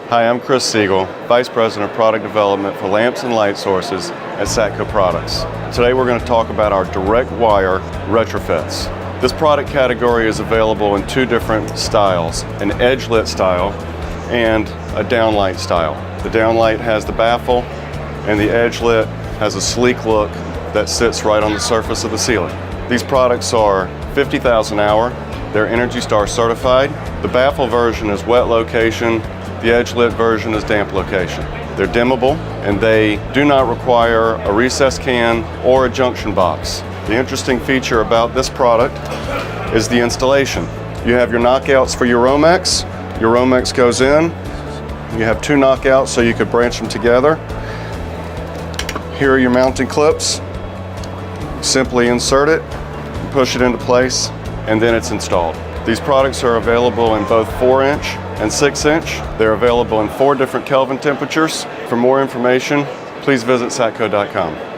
Hi, I'm Chris Siegel, Vice President of Product Development for Lamps and Light Sources at Satco Products. Today we're going to talk about our direct wire retrofits. This product category is available in two different styles, an edge-lit style and a downlight style. The downlight has the baffle and the edge-lit has a sleek look that sits right on the surface of the ceiling. These products are 50,000 hour, they're ENERGY STAR certified. The baffle version is wet location, the edge-lit version is damp location. They're dimmable and they do not require a recessed can or a junction box. The interesting feature about this product is the installation. You have your knockouts for your Romex. Your Romex goes in. You have two knockouts so you could branch them together. Here are your mounting clips. Simply insert it, push it into place, and then it's installed. These products are available in both 4-inch and 6-inch. They're available in 4 different Kelvin temperatures. For more information, please visit satco.com.